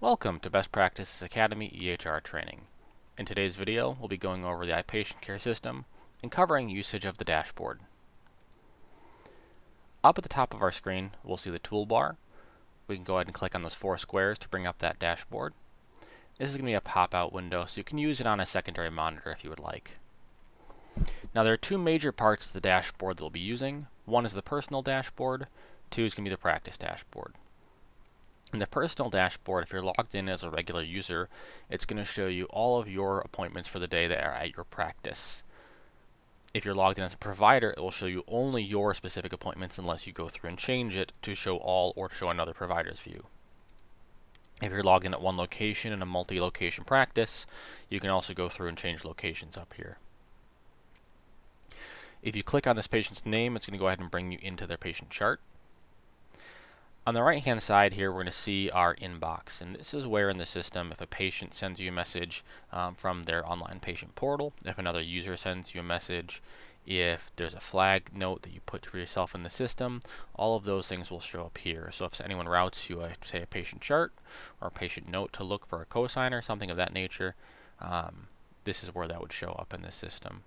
Welcome to Best Practices Academy EHR training. In today's video, we'll be going over the iPatient Care system and covering usage of the dashboard. Up at the top of our screen, we'll see the toolbar. We can go ahead and click on those four squares to bring up that dashboard. This is going to be a pop-out window, so you can use it on a secondary monitor if you would like. Now there are two major parts of the dashboard that we'll be using. One is the personal dashboard, two is going to be the practice dashboard. In the personal dashboard, if you're logged in as a regular user, it's going to show you all of your appointments for the day that are at your practice. If you're logged in as a provider, it will show you only your specific appointments unless you go through and change it to show all or to show another provider's view. If you're logged in at one location in a multi-location practice, you can also go through and change locations up here. If you click on this patient's name, it's going to go ahead and bring you into their patient chart. On the right hand side here, we're going to see our inbox, and this is where in the system, if a patient sends you a message from their online patient portal, if another user sends you a message, if there's a flag note that you put for yourself in the system, all of those things will show up here. So if anyone routes you, say, a patient chart or a patient note to look for a cosigner, something of that nature, this is where that would show up in the system.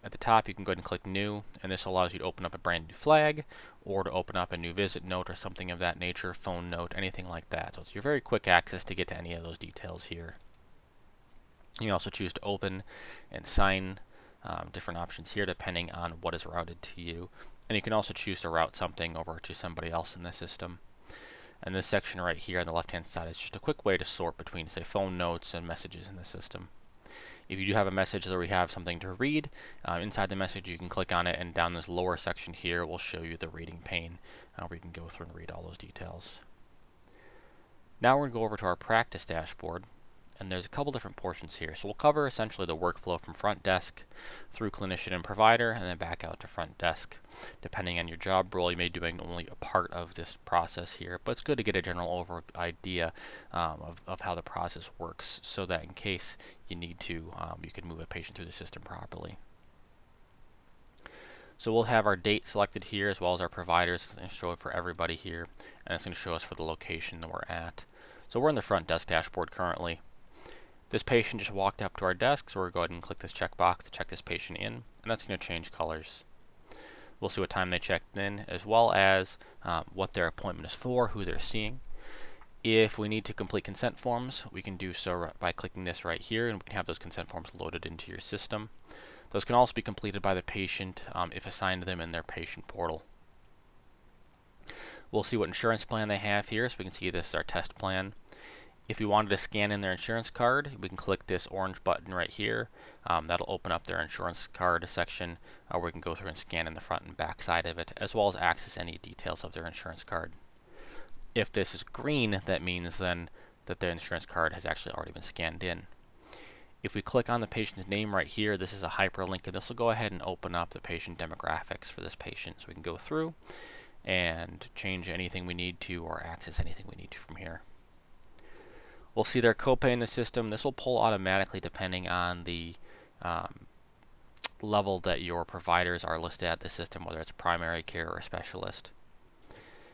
At the top, you can go ahead and click New, and this allows you to open up a brand new flag or to open up a new visit note or something of that nature, phone note, anything like that. So it's your very quick access to get to any of those details here. You can also choose to open and sign different options here depending on what is routed to you. And you can also choose to route something over to somebody else in the system. And this section right here on the left-hand side is just a quick way to sort between, say, phone notes and messages in the system. If you do have a message where we have something to read, inside the message you can click on it, and down this lower section here will show you the reading pane where you can go through and read all those details. Now we're going to go over to our practice dashboard, and there's a couple different portions here. So we'll cover essentially the workflow from front desk through clinician and provider, and then back out to front desk. Depending on your job role, you may be doing only a part of this process here, but it's good to get a general idea of how the process works, so that in case you need to, you can move a patient through the system properly. So we'll have our date selected here, as well as our providers. It's going to show it for everybody here, and it's going to show us for the location that we're at. So we're in the front desk dashboard currently. This patient just walked up to our desk, so we're going to go ahead and click this checkbox to check this patient in, and that's going to change colors. We'll see what time they checked in, as well as what their appointment is for, who they're seeing. If we need to complete consent forms, we can do so by clicking this right here, and we can have those consent forms loaded into your system. Those can also be completed by the patient if assigned to them in their patient portal. We'll see what insurance plan they have here, so we can see this is our test plan. If we wanted to scan in their insurance card, we can click this orange button right here. That'll open up their insurance card section where we can go through and scan in the front and back side of it, as well as access any details of their insurance card. If this is green, that means then that their insurance card has actually already been scanned in. If we click on the patient's name right here, this is a hyperlink, and this will go ahead and open up the patient demographics for this patient. So we can go through and change anything we need to or access anything we need to from here. We'll see their copay in the system. This will pull automatically depending on the level that your providers are listed at the system, whether it's primary care or specialist.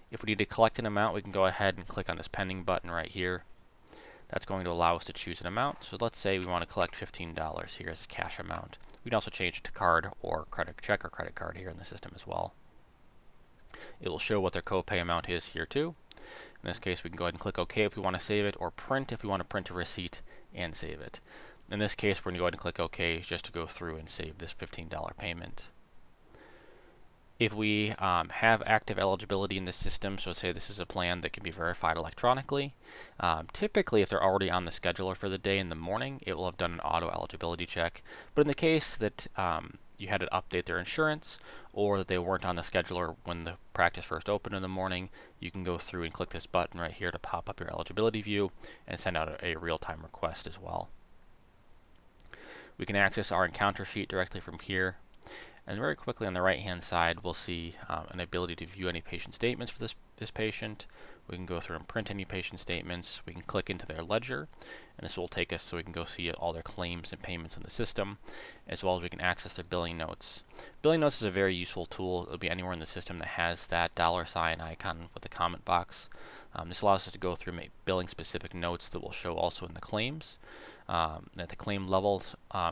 If we need to collect an amount, we can go ahead and click on this pending button right here. That's going to allow us to choose an amount. So let's say we want to collect $15 here as a cash amount. We can also change it to card or check or credit card here in the system as well. It will show what their copay amount is here too. In this case, we can go ahead and click OK if we want to save it, or print if we want to print a receipt and save it. In this case, we're going to go ahead and click OK just to go through and save this $15 payment. If we have active eligibility in the system, so say this is a plan that can be verified electronically, typically if they're already on the scheduler for the day in the morning, it will have done an auto eligibility check. But in the case that you had to update their insurance, or that they weren't on the scheduler when the practice first opened in the morning, you can go through and click this button right here to pop up your eligibility view and send out a real-time request as well. We can access our encounter sheet directly from here. And very quickly on the right hand side, we'll see an ability to view any patient statements for this this patient. We can go through and print any patient statements. We can click into their ledger, and this will take us so we can go see all their claims and payments in the system, as well as we can access their billing notes. Billing notes is a very useful tool. It'll be anywhere in the system that has that $sign icon with the comment box. This allows us to go through and make billing specific notes that will show also in the claims at the claim level.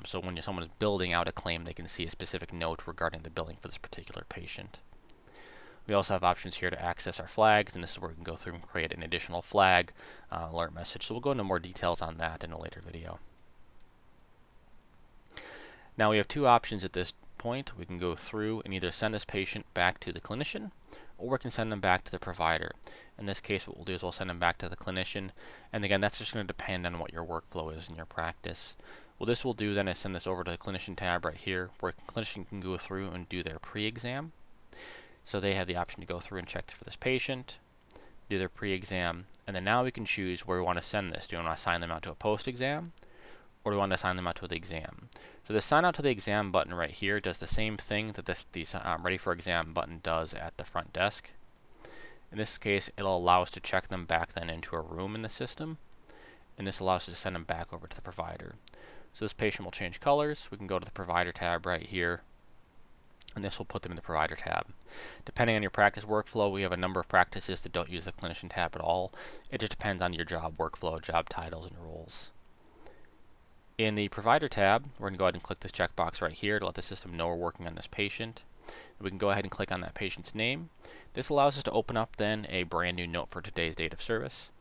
So when someone is building out a claim, they can see a specific note regarding the billing for this particular patient. We also have options here to access our flags, and this is where we can go through and create an additional flag alert message. So we'll go into more details on that in a later video. Now we have two options at this point. We can go through and either send this patient back to the clinician, or we can send them back to the provider. In this case, what we'll do is we'll send them back to the clinician, and again, that's just going to depend on what your workflow is in your practice. What this will do then is send this over to the clinician tab right here, where a clinician can go through and do their pre-exam. So they have the option to go through and check for this patient, do their pre-exam, and then now we can choose where we want to send this. Do we want to assign them out to a post-exam, or do we want to assign them out to the exam? So the sign out to the exam button right here does the same thing that the ready for exam button does at the front desk. In this case, it'll allow us to check them back then into a room in the system, and this allows us to send them back over to the provider. So this patient will change colors. We can go to the provider tab right here, and this will put them in the provider tab. Depending on your practice workflow, we have a number of practices that don't use the clinician tab at all. It just depends on your job workflow, job titles, and roles. In the provider tab, we're going to go ahead and click this checkbox right here to let the system know we're working on this patient. We can go ahead and click on that patient's name. This allows us to open up then a brand new note for today's date of service.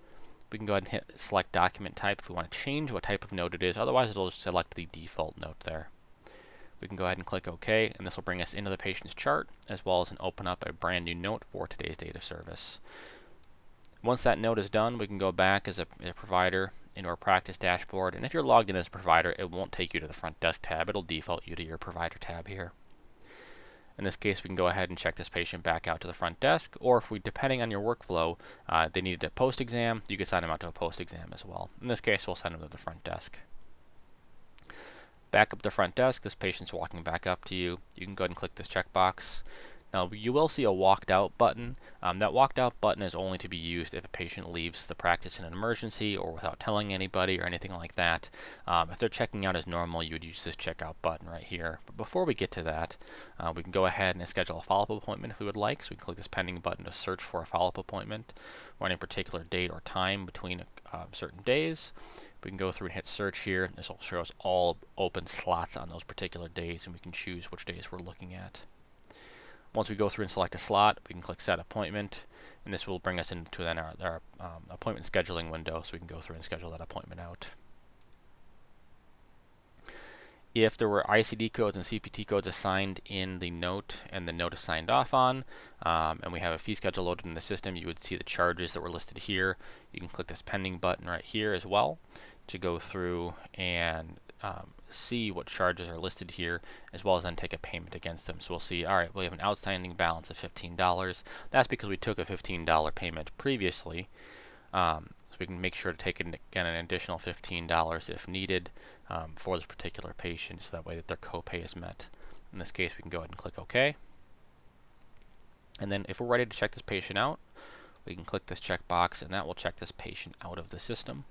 We can go ahead and hit select document type if we want to change what type of note it is. Otherwise, it'll just select the default note there. We can go ahead and click OK, and this will bring us into the patient's chart, as well as open up a brand new note for today's date of service. Once that note is done, we can go back as a provider into our practice dashboard, and if you're logged in as a provider, it won't take you to the front desk tab. It'll default you to your provider tab here. In this case, we can go ahead and check this patient back out to the front desk, or if we, depending on your workflow, they needed a post-exam, you could sign them out to a post-exam as well. In this case, we'll send them to the front desk. Back up the front desk, this patient's walking back up to you. You can go ahead and click this checkbox. Now you will see a walked out button. That walked out button is only to be used if a patient leaves the practice in an emergency or without telling anybody or anything like that. If they're checking out as normal, you would use this checkout button right here. But before we get to that, we can go ahead and schedule a follow-up appointment if we would like. So we can click this pending button to search for a follow-up appointment or any particular date or time between certain days. We can go through and hit search here. This will show us all open slots on those particular days, and we can choose which days we're looking at. Once we go through and select a slot, we can click set appointment, and this will bring us into then our appointment scheduling window, so we can go through and schedule that appointment out. If there were ICD codes and CPT codes assigned in the note and the note is signed off on, and we have a fee schedule loaded in the system, you would see the charges that were listed here. You can click this pending button right here as well to go through and see what charges are listed here, as well as then take a payment against them. So we'll see, all right, we have an outstanding balance of $15. That's because we took a $15 payment previously. So we can make sure to take again an additional $15 if needed for this particular patient, so that way that their copay is met. In this case, we can go ahead and click OK. And then if we're ready to check this patient out, we can click this checkbox, and that will check this patient out of the system.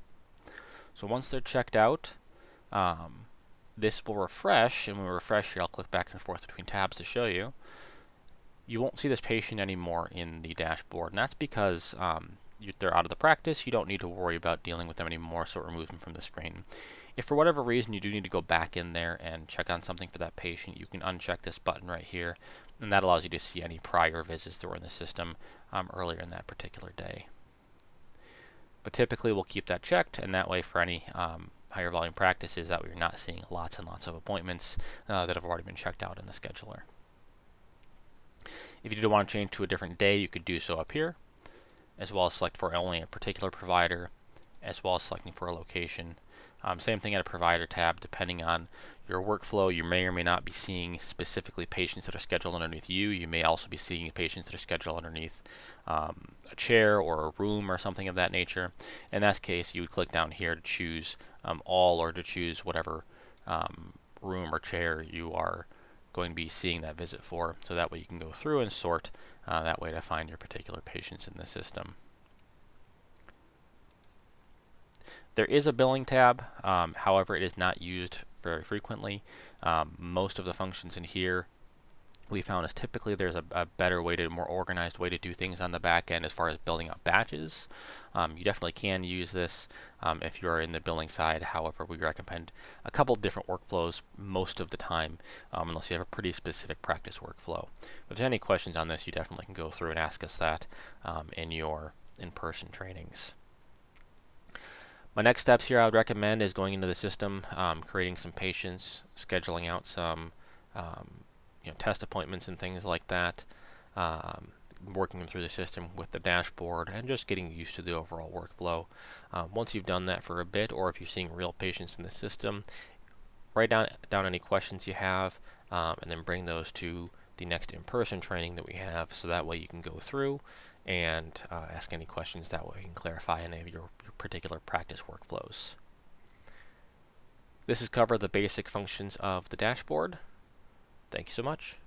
So once they're checked out, this will refresh, and when we refresh here, I'll click back and forth between tabs to show you. You won't see this patient anymore in the dashboard, and that's because they're out of the practice. You don't need to worry about dealing with them anymore, so remove them from the screen. If for whatever reason you do need to go back in there and check on something for that patient, you can uncheck this button right here, and that allows you to see any prior visits that were in the system earlier in that particular day. But typically we'll keep that checked, and that way for any higher volume practices, that way you're not seeing lots and lots of appointments that have already been checked out in the scheduler. If you did want to change to a different day, you could do so up here, as well as select for only a particular provider, as well as selecting for a location. Same thing at a provider tab. Depending on your workflow, you may or may not be seeing specifically patients that are scheduled underneath you. You may also be seeing patients that are scheduled underneath a chair or a room or something of that nature. In that case, you would click down here to choose all, or to choose whatever room or chair you are going to be seeing that visit for, so that way you can go through and sort that way to find your particular patients in the system. There is a billing tab, however it is not used very frequently. Most of the functions in here we found is typically there's a better way to, more organized way to do things on the back end as far as building up batches. You definitely can use this if you're in the billing side. However, we recommend a couple different workflows most of the time, unless you have a pretty specific practice workflow. If there's any questions on this, you definitely can go through and ask us that in your in-person trainings. My next steps here I would recommend is going into the system, creating some patients, scheduling out some test appointments and things like that, working through the system with the dashboard, and just getting used to the overall workflow. Once you've done that for a bit, or if you're seeing real patients in the system, write down any questions you have, and then bring those to the next in-person training that we have, so that way you can go through and ask any questions. That way you can clarify any of your particular practice workflows. This has covered the basic functions of the dashboard. Thank you so much.